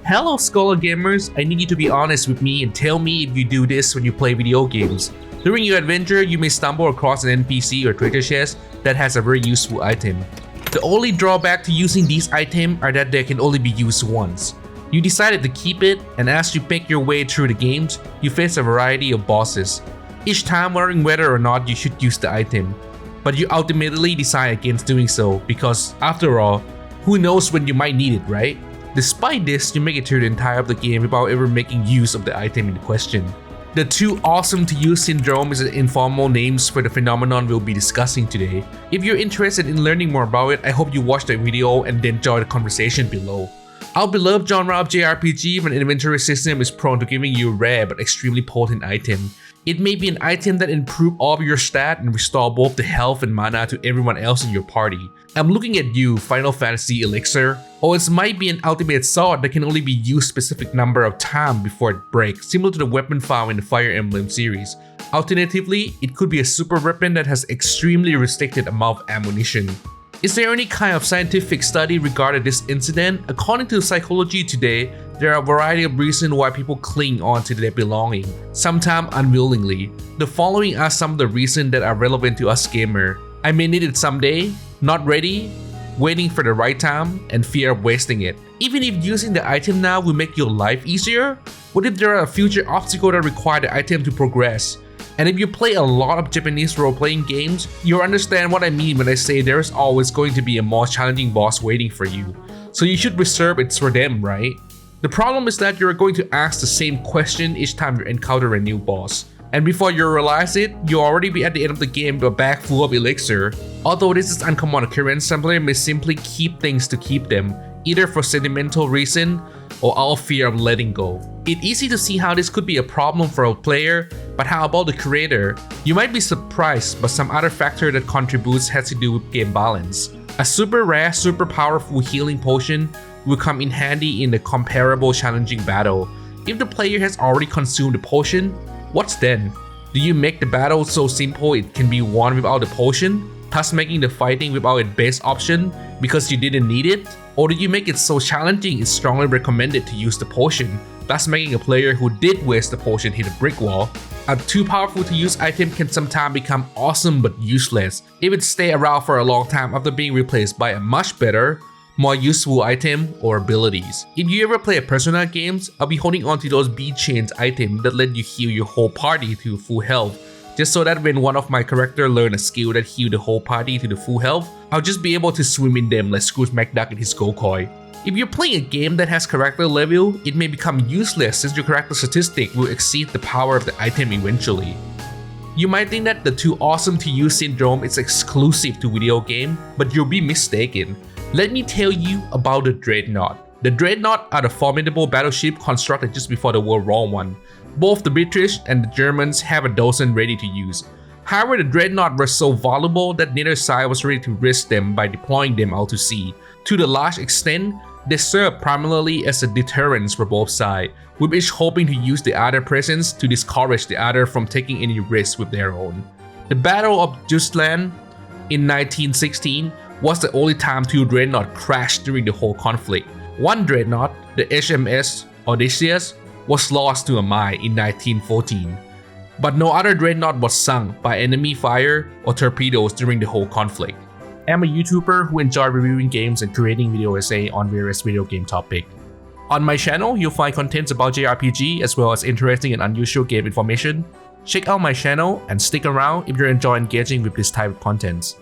Hello Scholar Gamers, I need you to be honest with me and tell me if you do this when you play video games. During your adventure, you may stumble across an NPC or treasure chest that has a very useful item. The only drawback to using these items are that they can only be used once. You decided to keep it, and as you make your way through the games, you face a variety of bosses, each time wondering whether or not you should use the item. But you ultimately decide against doing so because, after all, who knows when you might need it, right? Despite this, you make it through the entire of the game without ever making use of the item in question. The too awesome to use syndrome is the informal names for the phenomenon we'll be discussing today. If you're interested in learning more about it, I hope you watch the video and then join the conversation below. Our beloved genre of JRPG, when an inventory system is prone to giving you a rare but extremely potent item. It may be an item that improves all of your stat and restore both the health and mana to everyone else in your party. I'm looking at you, Final Fantasy Elixir. Or it might be an ultimate sword that can only be used specific number of times before it breaks, similar to the weapon found in the Fire Emblem series. Alternatively, it could be a super weapon that has extremely restricted amount of ammunition. Is there any kind of scientific study regarding this incident? According to Psychology Today, there are a variety of reasons why people cling on to their belonging, sometimes unwillingly. The following are some of the reasons that are relevant to us gamer. I may need it someday, not ready, waiting for the right time, and fear of wasting it. Even if using the item now will make your life easier, what if there are future obstacles that require the item to progress? And if you play a lot of Japanese role-playing games, you'll understand what I mean when I say there is always going to be a more challenging boss waiting for you. So you should reserve it for them, right? The problem is that you're going to ask the same question each time you encounter a new boss. And before you realize it, you'll already be at the end of the game with a bag full of elixir. Although this is uncommon occurrence, some players may simply keep things to keep them, either for sentimental reason or out of fear of letting go. It's easy to see how this could be a problem for a player, but how about the creator? You might be surprised, but some other factor that contributes has to do with game balance. A super rare, super powerful healing potion will come in handy in a comparable challenging battle. If the player has already consumed the potion, what's then? Do you make the battle so simple it can be won without the potion, thus making the fighting without its best option because you didn't need it? Or do you make it so challenging it's strongly recommended to use the potion, thus making a player who did waste the potion hit a brick wall? A too powerful to use item can sometimes become awesome but useless if it stays around for a long time after being replaced by a much better, more useful item or abilities. If you ever play a Persona games, I'll be holding on to those bead chains items that let you heal your whole party to full health, just so that when one of my characters learn a skill that heal the whole party to the full health, I'll just be able to swim in them like Scrooge McDuck in his Gokoi. If you're playing a game that has character level, it may become useless since your character statistic will exceed the power of the item eventually. You might think that the too awesome to use syndrome is exclusive to video game, but you'll be mistaken. Let me tell you about the Dreadnought. The Dreadnought are the formidable battleship constructed just before the World War I. Both the British and the Germans have a dozen ready to use. However, the Dreadnought were so valuable that neither side was ready to risk them by deploying them out to sea. To the large extent, they serve primarily as a deterrent for both sides, with each hoping to use the other presence to discourage the other from taking any risk with their own. The Battle of Jutland in 1916 was the only time two Dreadnoughts crashed during the whole conflict. One Dreadnought, the HMS Odysseus, was lost to a mine in 1914. But no other Dreadnought was sunk by enemy fire or torpedoes during the whole conflict. I'm a YouTuber who enjoys reviewing games and creating video essays on various video game topics. On my channel, you'll find contents about JRPG as well as interesting and unusual game information. Check out my channel and stick around if you're enjoying engaging with this type of contents.